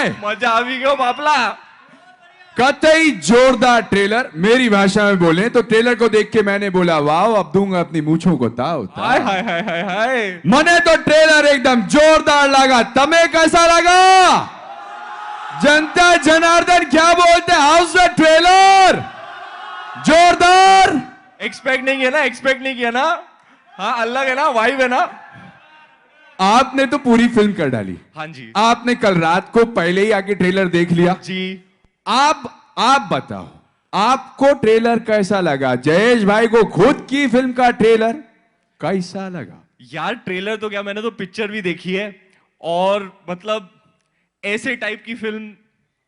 है? मजा आ भी गया बापला। कतई जोरदार ट्रेलर। मेरी भाषा में बोले तो ट्रेलर को देख के मैंने बोला वाह, अब दूंगा अपनी मूछों को ताव। हाय हाय हाय हाय हाय। मने तो ट्रेलर एकदम जोरदार लगा, तुम्हें कैसा लगा? जनता जनार्दन क्या बोलते हैं? हाउस द ट्रेलर जोरदार। एक्सपेक्ट नहीं किया ना, एक्सपेक्ट नहीं किया ना। हाँ अलग है ना, वाइब है ना। आपने तो पूरी फिल्म कर डाली। हाँ जी। आपने कल रात को पहले ही आके ट्रेलर देख लिया जी। आप बताओ आपको ट्रेलर कैसा लगा? जयेश भाई को खुद की फिल्म का ट्रेलर कैसा लगा? यार ट्रेलर तो क्या, मैंने तो पिक्चर भी देखी है और मतलब ऐसे टाइप की film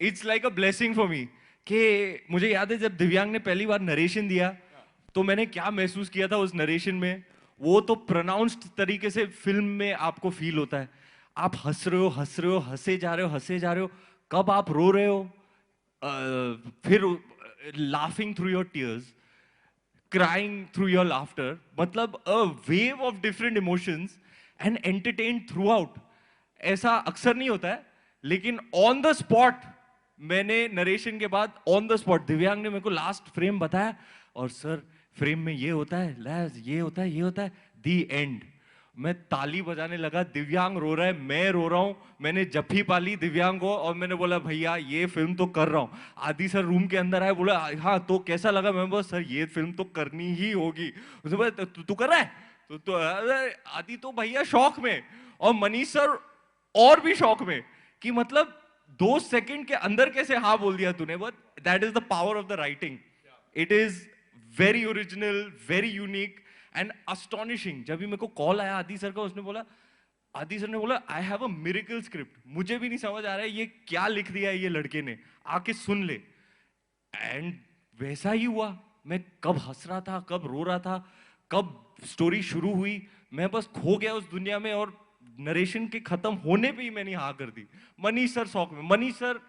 it's like a blessing for me. कि मुझे याद है जब दिव्यांग ने पहली बार नरेशन दिया तो मैंने क्या महसूस किया था उस नरेशन में। वो तो प्रोनाउंस्ड तरीके से फिल्म में आपको फील होता है। आप हंस रहे हो, हंसे जा रहे हो, हंसे जा रहे हो, कब आप रो रहे हो, फिर laughing through your tears, crying through your laughter, मतलब a wave of different emotions and entertain throughout. ऐसा अक्सर नहीं होता है, लेकिन ऑन द स्पॉट मैंने नरेशन के बाद ऑन द स्पॉट दिव्यांग ने मेरे को लास्ट फ्रेम बताया और सर फ्रेम में ये होता है, ये होता है, ये होता है, दी एंड। मैं ताली बजाने लगा, दिव्यांग रो रहा है, मैं रो रहा हूं। मैंने जफ्फी पाली दिव्यांग को और मैंने बोला भैया ये फिल्म तो कर रहा हूं। आदि सर रूम के अंदर आए, बोला हाँ तो कैसा लगा? मैं बोला सर ये फिल्म तो करनी ही होगी। उसने बोला तू कर रहा है? तो आदि तो भैया शौक में, और मनीष सर और भी शौक में कि मतलब 2 सेकंड के अंदर कैसे हाँ बोल दिया तूने। But that is the power of the writing. It is very original, very unique and astonishing. जब भी मेरे को कॉल आया आदि सर का, आदि सर ने बोला I have a miracle script, मुझे भी नहीं समझ आ रहा है ये क्या लिख दिया है ये लड़के ने, आके सुन ले। एंड वैसा ही हुआ। मैं कब हंस रहा था, कब रो रहा था, कब स्टोरी शुरू हुई, मैं बस खो गया उस दुनिया में। और नरेशन के खत्म होने पे ही मैंने हाँ कर दी। मनीष सर शौक में, मनीष सर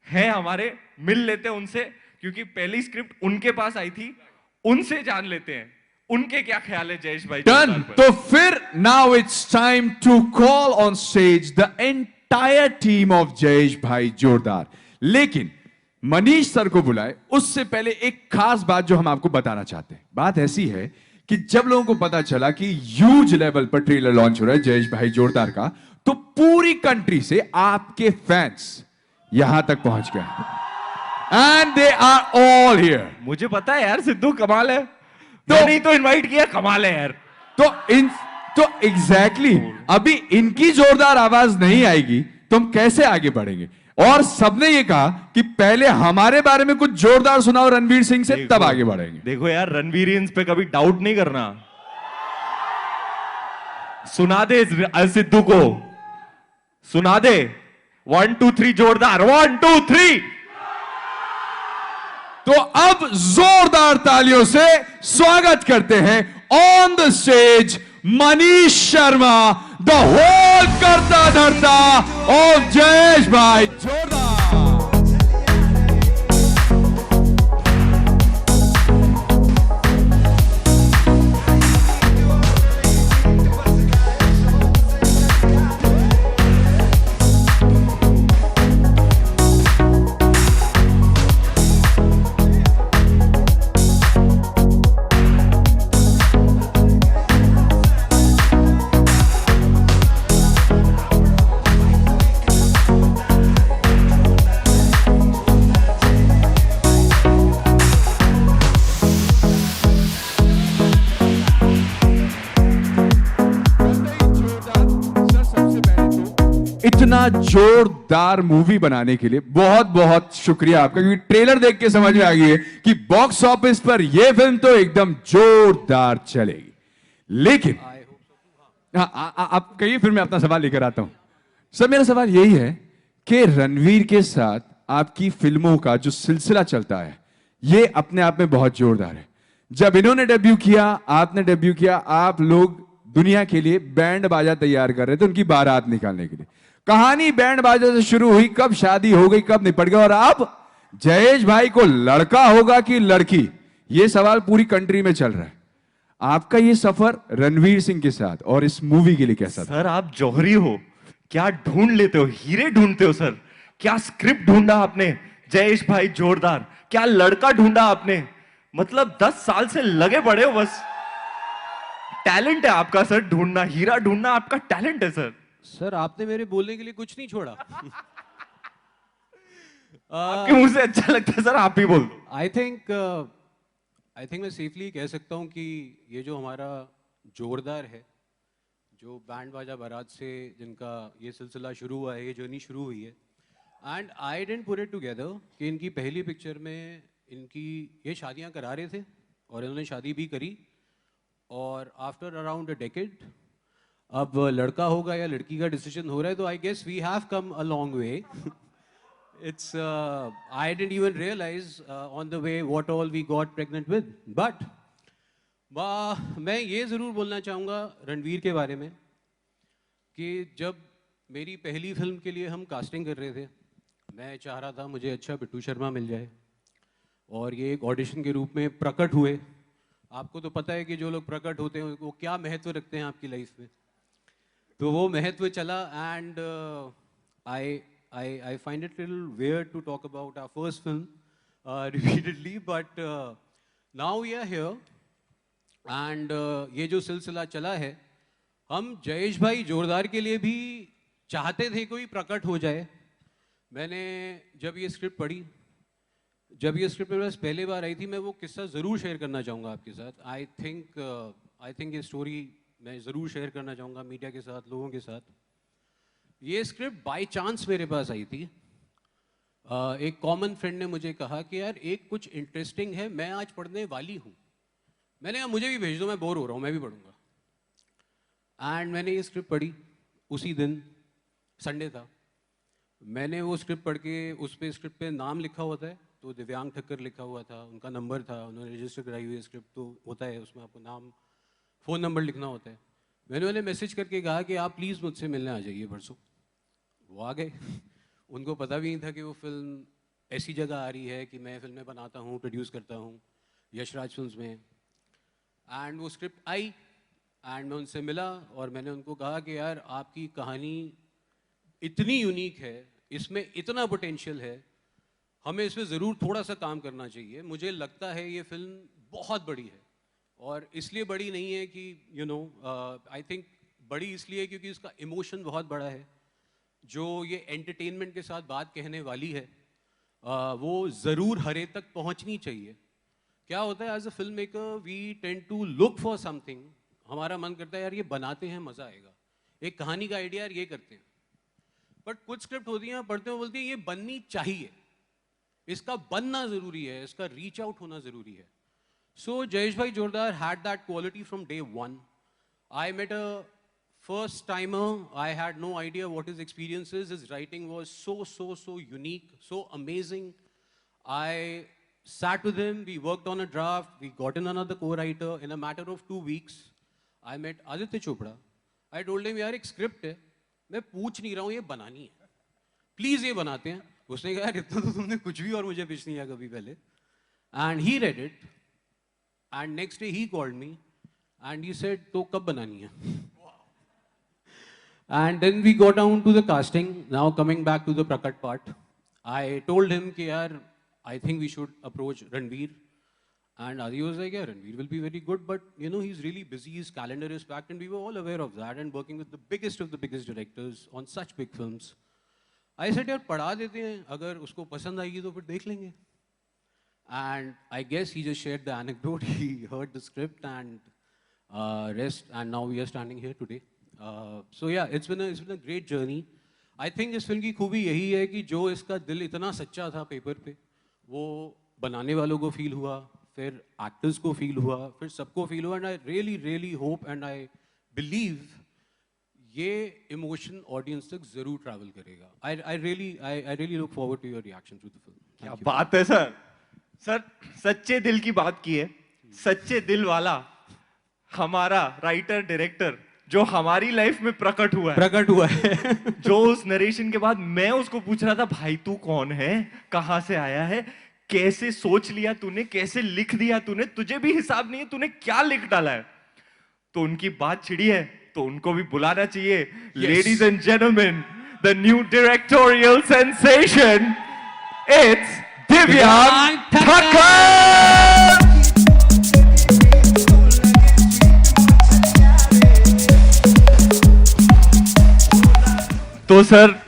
हैं हमारे, मिल लेते हैं उनसे क्योंकि पहली स्क्रिप्ट उनके पास आई थी, उनसे जान लेते हैं उनके क्या ख्याल है जयेश भाई। डन। तो फिर now it's time to call on stage the entire team of Jayesh bhai जोरदार। लेकिन मनीष सर को बुलाए उससे पहले एक खास बात जो हम आपको बताना चाहते हैं। बात ऐसी है कि जब लोगों को पता चला कि ह्यूज लेवल पर ट्रेलर लॉन्च हो रहा है जयेश भाई जोरदार का, तो पूरी कंट्री से आपके फैंस यहां तक पहुंच गए and they are all here. मुझे पता है यार सिद्धू कमाल है, तो नहीं तो इनवाइट किया, कमाल है यार। तो एग्जैक्टली अभी इनकी जोरदार आवाज नहीं आएगी तो हम कैसे आगे बढ़ेंगे? और सबने ये कहा कि पहले हमारे बारे में कुछ जोरदार सुनाओ रणवीर सिंह से, तब आगे बढ़ेंगे। देखो यार रणवीरियंस पे कभी डाउट नहीं करना, सुना दे सिद्धू को, सुना दे 1 2 3 जोरदार 1 2 3। तो अब जोरदार तालियों से स्वागत करते हैं on the stage Manish Sharma, the whole करता धरता ऑफ जयेश भाई जोरदार। इतना जोरदार मूवी बनाने के लिए बहुत बहुत शुक्रिया आपका, क्योंकि ट्रेलर देख के समझ में आ गई है कि बॉक्स ऑफिस पर यह फिल्म तो एकदम जोरदार चलेगी। लेकिन आप कहिए, फिर मैं अपना सवाल लेकर आता हूं। सर मेरा सवाल यही है कि रणवीर के साथ आपकी फिल्मों का जो सिलसिला चलता है ये अपने आप में बहुत जोरदार है। जब इन्होंने डेब्यू किया, आपने डेब्यू किया, आप लोग दुनिया के लिए बैंड बाजा तैयार कर रहे थे उनकी बारात निकालने के लिए। कहानी बैंड बाजा से शुरू हुई, कब शादी हो गई, कब निपट गया, और अब जयेश भाई को लड़का होगा कि लड़की, ये सवाल पूरी कंट्री में चल रहा है। आपका ये सफर रणवीर सिंह के साथ और इस मूवी के लिए कैसा था? सर आप जौहरी हो, क्या ढूंढ लेते हो, हीरे ढूंढते हो सर। क्या स्क्रिप्ट ढूंढा आपने जयेश भाई, जोरदार। क्या लड़का ढूंढा आपने, मतलब 10 साल से लगे पड़े हो बस। टैलेंट है आपका सर, ढूंढना, हीरा ढूंढना आपका टैलेंट है सर। सर आपने मेरे बोलने के लिए कुछ नहीं छोड़ा। आपके मुंह से अच्छा लगता है सर, आप ही बोल दो। आई थिंक मैं सेफली कह सकता हूँ कि ये जो हमारा जोरदार है, जो बैंड बाजा बारात से जिनका ये सिलसिला शुरू हुआ है, ये जर्नी शुरू हुई है, and I didn't put it together कि इनकी पहली पिक्चर में इनकी ये शादियाँ करा रहे थे और इन्होंने शादी भी करी, और आफ्टर अराउंड अ डेकेड अब लड़का होगा या लड़की का डिसीजन हो रहा है, तो I guess we have come a long way. It's I didn't even realize on the way what all we got pregnant with. But मैं ये ज़रूर बोलना चाहूँगा रणवीर के बारे में कि जब मेरी पहली फिल्म के लिए हम कास्टिंग कर रहे थे, मैं चाह रहा था मुझे अच्छा बिट्टू शर्मा मिल जाए और ये एक ऑडिशन के रूप में प्रकट हुए। आपको तो पता है कि जो लोग प्रकट होते हैं वो क्या महत्व रखते हैं आपकी लाइफ में, तो वो महत्व चला। And I find it a little weird to talk about our first film repeatedly, but now we are here and ये जो सिलसिला चला है, हम जयेश भाई जोरदार के लिए भी चाहते थे कोई प्रकट हो जाए। मैंने जब ये स्क्रिप्ट पढ़ी, जब ये स्क्रिप्ट मेरे पास पहले बार आई थी, मैं वो किस्सा ज़रूर शेयर करना चाहूँगा आपके साथ। आई थिंक ये स्टोरी मैं ज़रूर शेयर करना चाहूँगा मीडिया के साथ, लोगों के साथ। ये स्क्रिप्ट बाय चांस मेरे पास आई थी। एक कॉमन फ्रेंड ने मुझे कहा कि यार एक कुछ इंटरेस्टिंग है, मैं आज पढ़ने वाली हूँ। मैंने कहा मुझे भी भेज दो, मैं बोर हो रहा हूँ, मैं भी पढ़ूंगा। एंड मैंने ये स्क्रिप्ट पढ़ी उसी दिन, संडे था। मैंने वो स्क्रिप्ट पढ़ के, उस पे स्क्रिप्ट पे नाम लिखा होता है, तो दिव्यांग ठक्कर लिखा हुआ था, उनका नंबर था, उन्होंने रजिस्टर कराई हुई स्क्रिप्ट, तो होता है उसमें आपको नाम, फ़ोन नंबर लिखना होता है। मैंने उन्हें मैसेज करके कहा कि आप प्लीज़ मुझसे मिलने आ जाइए परसों। वो आ गए। उनको पता भी नहीं था कि वो फिल्म ऐसी जगह आ रही है कि मैं फिल्में बनाता हूँ, प्रोड्यूस करता हूँ यशराज फिल्म्स में। एंड वो स्क्रिप्ट आई एंड मैं उनसे मिला और मैंने उनको कहा कि यार आपकी कहानी इतनी यूनिक है, इसमें इतना पोटेंशियल है, हमें इसमें ज़रूर थोड़ा सा काम करना चाहिए। मुझे लगता है ये फिल्म बहुत बड़ी है, और इसलिए बड़ी नहीं है कि आई थिंक बड़ी इसलिए क्योंकि उसका इमोशन बहुत बड़ा है। जो ये एंटरटेनमेंट के साथ बात कहने वाली है, वो ज़रूर हर एक तक पहुंचनी चाहिए। क्या होता है as a film maker, we tend to look for something, हमारा मन करता है यार ये बनाते हैं मज़ा आएगा, एक कहानी का आइडिया यार ये करते हैं। बट कुछ स्क्रिप्ट होती हैं, पढ़ते हो बोलती है ये बननी चाहिए, इसका बनना ज़रूरी है, इसका रीच आउट होना ज़रूरी है। So Jayesh Bhai Jordar had that quality from day one. I met a first timer. I had no idea what his experience is. His writing was so unique, so amazing. I sat with him. We worked on a draft. We got in another co-writer. In a matter of 2 weeks, I met Aditya Chopra. I told him यार एक script है, मैं पूछ नहीं रहा हूँ, ये बनानी है, प्लीज ये बनाते हैं। उसने कहा यार इतना तो तुमने कुछ भी और मुझे पिच नहीं किया कभी पहले। And he read it and next day he called me and he said तो कब बनानी है। and then we got down to the casting. Now coming back to the Prakat part, I told him कि यार I think we should approach Ranveer, and Adi was like yeah Ranveer will be very good, but he's really busy, his calendar is packed, and we were all aware of that, and working with the biggest of the biggest directors on such big films. I said यार पढ़ा देते हैं, अगर उसको पसंद आएगी तो फिर देख लेंगे। And I guess he just shared the anecdote. He heard the script and rest, and now we are standing here today. So yeah, it's been a great journey. I think इस फिल्म की खूबी यही है कि जो इसका दिल इतना सच्चा था पेपर पे, वो बनाने वालों को फील हुआ, फिर एक्टर्स को फील हुआ, फिर सबको फील हुआ, and I really hope and I believe ये इमोशन ऑडियंस तक जरूर ट्रैवल करेगा। I really look forward to your reaction to the film. क्या बात है सर। सर सच्चे दिल की बात की है, सच्चे दिल वाला हमारा राइटर डायरेक्टर जो हमारी लाइफ में प्रकट हुआ है जो उस नरेशन के बाद मैं उसको पूछ रहा था भाई तू कौन है, कहां से आया है, कैसे सोच लिया तूने, कैसे लिख दिया तूने, तुझे भी हिसाब नहीं है तूने क्या लिख डाला है। तो उनकी बात छिड़ी है तो उनको भी बुलाना चाहिए। Ladies and gentleman, the new directorial sensation. It's Divyang Thakkar. तो सर,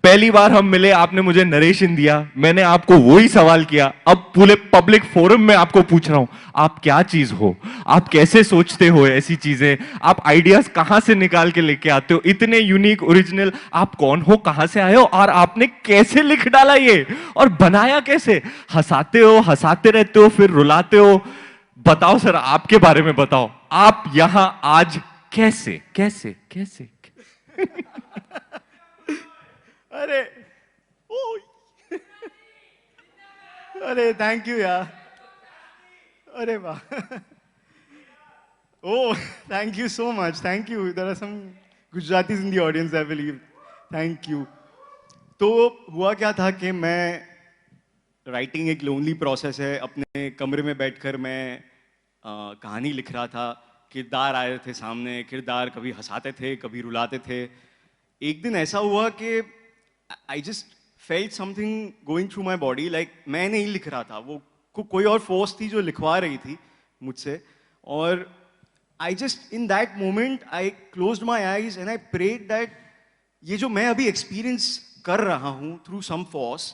पहली बार हम मिले, आपने मुझे नरेशन दिया, मैंने आपको वही सवाल किया, अब पूरे पब्लिक फोरम में आपको पूछ रहा हूं, आप क्या चीज हो, आप कैसे सोचते हो ऐसी चीजें, आप आइडियाज कहां से निकाल के लेके आते हो, इतने यूनिक ओरिजिनल, आप कौन हो, कहां से आए हो, और आपने कैसे लिख डाला ये, और बनाया कैसे, हंसाते हो, हंसाते रहते हो, फिर रुलाते हो, बताओ सर, आपके बारे में बताओ, आप यहां आज कैसे कैसे कैसे अरे ओ अरे थैंक यू यार, अरे वाह, oh thank you so much, thank you, there are some Gujaratis in the audience I believe, thank you. तो हुआ क्या था कि मैं, राइटिंग एक लोनली प्रोसेस है, अपने कमरे में बैठकर मैं कहानी लिख रहा था, किरदार आए थे सामने, किरदार कभी हंसाते थे, कभी रुलाते थे। एक दिन ऐसा हुआ कि I just felt something going through my body, like मैं नहीं लिख रहा था, वो कोई और फोर्स थी जो लिखवा रही थी मुझसे, और I just in that moment I closed my eyes and I prayed that ये जो मैं अभी एक्सपीरियंस कर रहा हूँ through some force,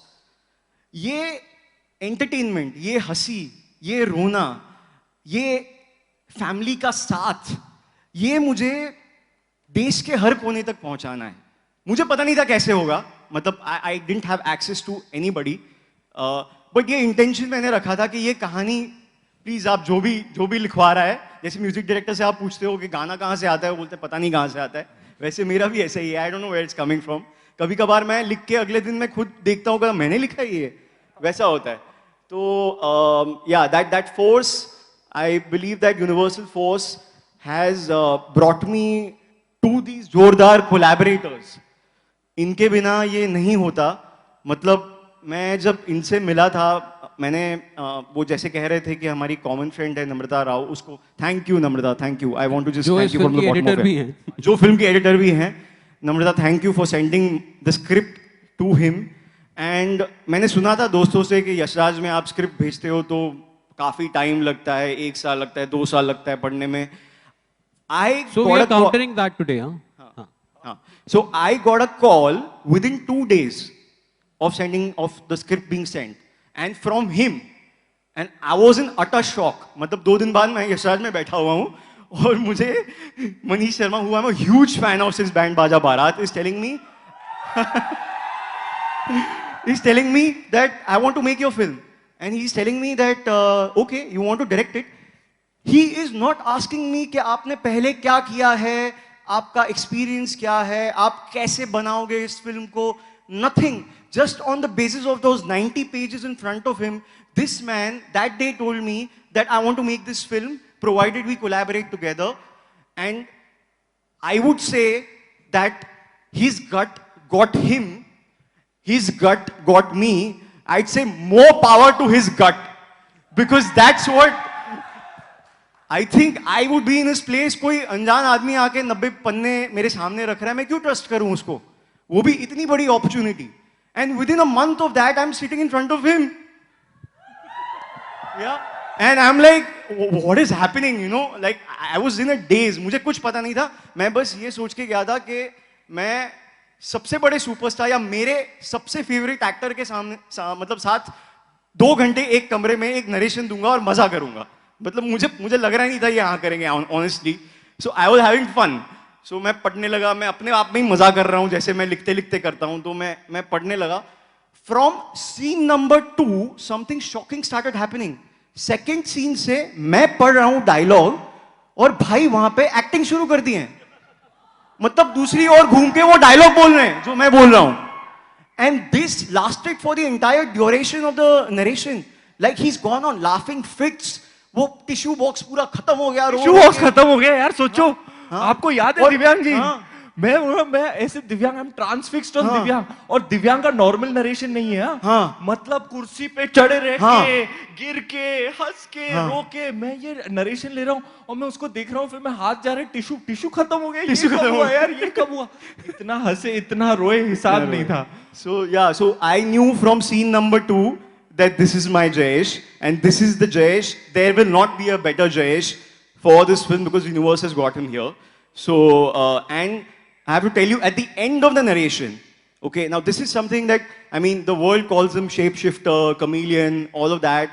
ये एंटरटेनमेंट, ये हंसी, ये रोना, ये फैमिली का साथ, ये मुझे देश के हर कोने तक पहुंचाना है। मुझे पता नहीं था कैसे होगा, मतलब I didn't have access to anybody, but ये इंटेंशन मैंने रखा था कि ये कहानी प्लीज आप जो भी लिखवा रहा है, जैसे म्यूजिक डायरेक्टर से आप पूछते हो कि गाना कहाँ से आता है, वो बोलते हैं पता नहीं कहाँ से आता है, वैसे मेरा भी ऐसा ही है, I don't know where it's coming from. कभी कभार मैं लिख के अगले दिन मैं खुद देखता हूँ कि मैंने लिखा है ये, वैसा होता है। तो या that force, I believe that universal force has brought me to these जोरदार कोलैबोरेटर्स। इनके बिना ये नहीं होता। मतलब मैं जब इनसे मिला था, मैंने वो जैसे कह रहे थे कि हमारी कॉमन फ्रेंड है नम्रता राव, उसको thank you Namrata, thank you, I want to just thank you from the bottom of it, जो फिल्म की एडिटर भी हैं Namrata, thank you for sending the script to him. And मैंने सुना था दोस्तों से कि यशराज में आप स्क्रिप्ट भेजते हो तो काफी टाइम लगता है, 1 साल लगता है, 2 साल लगता है पढ़ने में। So we are countering that today, huh? So I got a call within 2 days of the script being sent, and from him, and I was in utter shock. मतलब 2 दिन बाद मैं यशराज में बैठा हुआ हूँ और मुझे Manish Sharma, who I'm a huge fan of since Band Baja Barat, is telling me that I want to make your film, and he's telling me that okay, you want to direct it. He is not asking me कि आपने पहले क्या किया है, आपका experience क्या है, आप कैसे बनाओगे इस फिल्म को, nothing. Just on the basis of those 90 pages in front of him, this man that day told me that I want to make this film, provided we collaborate together. And I would say that his gut got him, his gut got me. I'd say more power to his gut, because that's what I think I would be in his place. कोई अनजान आदमी आके 90 पन्ने मेरे सामने रख रहा है, मैं क्यों ट्रस्ट करूं उसको, वो भी इतनी बड़ी opportunity. And within a month of that, I'm sitting in front of him. Yeah. And I'm like, what is happening? You know, like I was in a daze. मुझे कुछ पता नहीं था, मैं बस ये सोच के गया था कि मैं सबसे बड़े सुपरस्टार या मेरे सबसे फेवरेट एक्टर के सामने मतलब साथ 2 घंटे एक कमरे में एक नरेशन दूंगा और मजा करूंगा। मतलब मुझे लग रहा नहीं था ये यहाँ करेंगे honestly. So I was having fun. So मैं पढ़ने लगा, मैं अपने आप में ही मजा कर रहा हूँ जैसे मैं लिखते लिखते करता हूँ। तो मैं पढ़ने लगा। From scene number 2 something shocking started happening. Second scene से मैं पढ़ रहा हूँ डायलॉग और भाई वहां पे एक्टिंग शुरू कर दी है। मतलब दूसरी ओर घूम के वो डायलॉग बोल रहे हैं जो मैं बोल रहा हूं। And this lasted for the entire duration of the narration. Like he is gone on laughing fits. वो टिश्यू बॉक्स पूरा खत्म हो गया। टिश्यू बॉक्स खत्म हो गया यार। सोचो आपको याद है दिव्यांग जी, मैं ऐसे दिव्यांग, आई एम ट्रांसफिक्स्ड ऑन दिव्यांग, और दिव्यांग का नॉर्मल नरेशन नहीं है। हाँ। मतलब कुर्सी पे चढ़े रह हाँ। के, गिर के, हंस के, रो के, मैं ये नरेशन ले रहा हूँ और मैं उसको देख रहा हूँ, फिर मैं हाथ जा रहा है, टिश्यू खत्म हो गया, ये कब हुआ यार, ये कब हुआ? इतना हंसे, इतना रोए, हिसाब नहीं था। So yeah, so I knew from scene number 2 that this is my Jayesh, and this is the Jayesh. There will not be a better Jayesh for this film because universe has got him here. So and I have to tell you at the end of the narration. Okay, now this is something that I mean the world calls him shapeshifter, chameleon, all of that.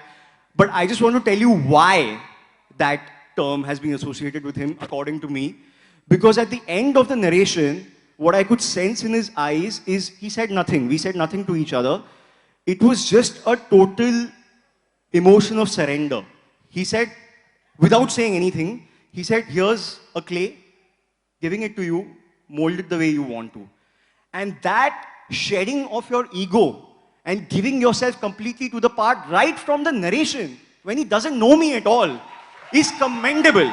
But I just want to tell you why that term has been associated with him, according to me. Because at the end of the narration, what I could sense in his eyes is he said nothing. We said nothing to each other. It was just a total emotion of surrender. He said, without saying anything, he said, here's a clay, giving it to you, mold it the way you want to. And that shedding of your ego and giving yourself completely to the part right from the narration, when he doesn't know me at all, is commendable,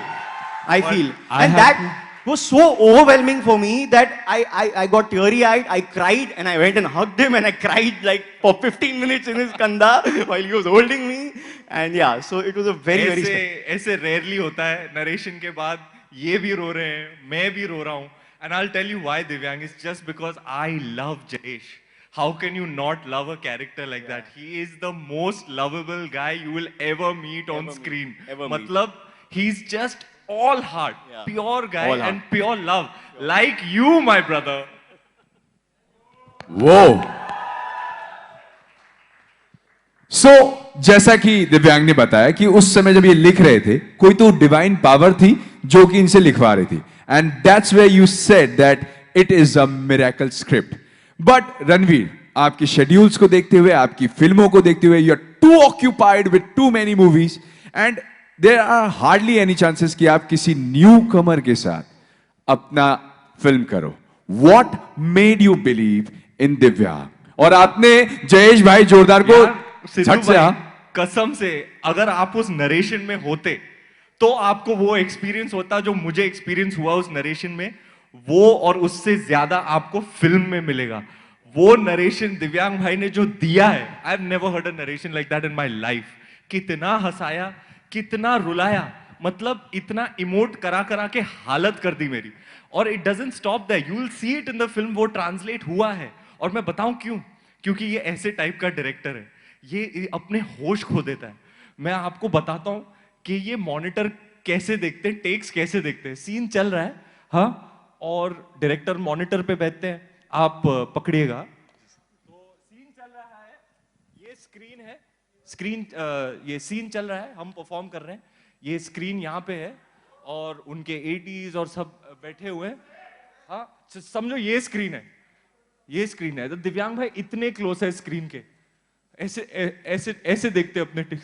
I feel. And that was so overwhelming for me that I got teary-eyed, I cried, and I went and hugged him, and I cried like for 15 minutes in his kanda while he was holding me. And yeah, so it was a very, very special. ऐसे rarely होता है, narration के बाद ये भी रो रहे हैं, मैं भी रो रहा हूँ. And I'll tell you why, Divyang, is just because I love Jayesh. How can you not love a character like that? He is the most lovable guy you will ever meet on screen. Matlab, he's just all heart, pure guy All heart. and pure love, like you, my brother. वो जैसा कि दिव्यांग ने बताया कि उस समय जब ये लिख रहे थे, कोई तो डिवाइन पावर थी जो कि इनसे लिखवा रही थी, and that's where you said that it is a miracle script. But Ranveer, आपके शेड्यूल्स को देखते हुए, आपकी फिल्मों को देखते हुए, you are too occupied with too many movies, and there are hardly any chances कि आप किसी न्यू कमर के साथ अपना फिल्म करो. What made you believe in दिव्यांग? और आपने जयेश भाई जोरदार को सिद्धू झट से, भाई, कसम से अगर आप उस नरेशन में होते तो आपको वो एक्सपीरियंस होता जो मुझे एक्सपीरियंस हुआ उस नरेशन में, वो और उससे ज्यादा आपको फिल्म में मिलेगा. वो नरेशन दिव्यांग भाई ने जो दिया है, I have never heard a narration like that in my life. कितना हंसाया, कितना रुलाया, मतलब इतना इमोट करा करा के हालत कर दी मेरी. और it doesn't stop that, you will see it in the film. वो ट्रांसलेट हुआ है. और मैं बताऊं क्यों? क्योंकि ये ऐसे टाइप का डायरेक्टर है, ये अपने होश खो देता है. मैं आपको बताता हूं कि ये मॉनिटर कैसे देखते हैं, टेक्स कैसे देखते हैं. सीन चल रहा है, हाँ, और डायरेक्टर मॉनिटर पे बैठते हैं. आप पकड़िएगा, तो सीन चल रहा है, ये स्क्रीन है, स्क्रीन, ये सीन चल रहा है, हम परफॉर्म कर रहे हैं, ये स्क्रीन यहाँ पे है और उनके 80s और सब बैठे हुए हैं. हाँ, समझो ये स्क्रीन है, ये स्क्रीन है. तो दिव्यांग भाई इतने क्लोज है स्क्रीन के, ऐसे ऐसे ऐसे देखते अपने टिक.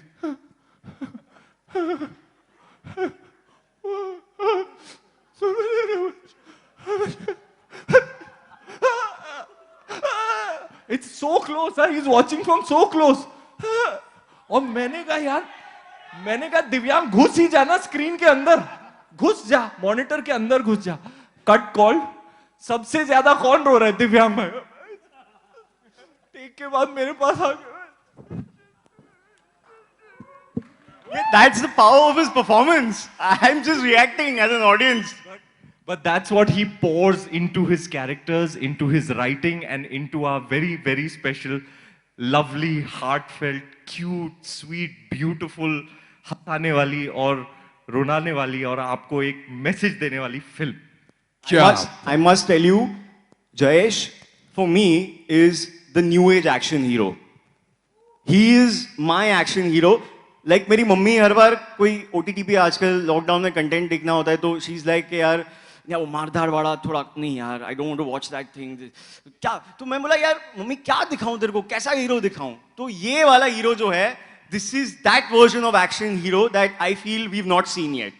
It's so close, he is watching from so close. और मैंने कहा यार, मैंने कहा दिव्यांग घुस ही जाना स्क्रीन के अंदर, घुस जा, मॉनिटर के अंदर घुस जा. Cut call. सबसे ज्यादा कौन रो रहा है? दिव्यांग भाई. टेक के बाद मेरे पास आ गया. That's the power of his performance. I'm just reacting as an audience. But that's what he pours into his characters, into his writing, and into our very, very special, lovely, heartfelt, cute, sweet, beautiful, हंसाने वाली और रुलाने वाली और आपको एक message देने वाली film. I must tell you, Jayesh, for me, is the new age action hero. He is my action hero. Like मेरी मम्मी हर बार कोई OTT पे आजकल लॉकडाउन में कंटेंट देखना होता है तो शी इज लाइक यार वो मारधाड़ वाला थोड़ा नहीं यार, I don't want to watch that thing. क्या? तो मैं बोला यार मम्मी क्या दिखाऊं तेरे को, कैसा हीरो दिखाऊं? तो ये वाला हीरो जो है, this is that version of action hero that I feel we have not seen yet.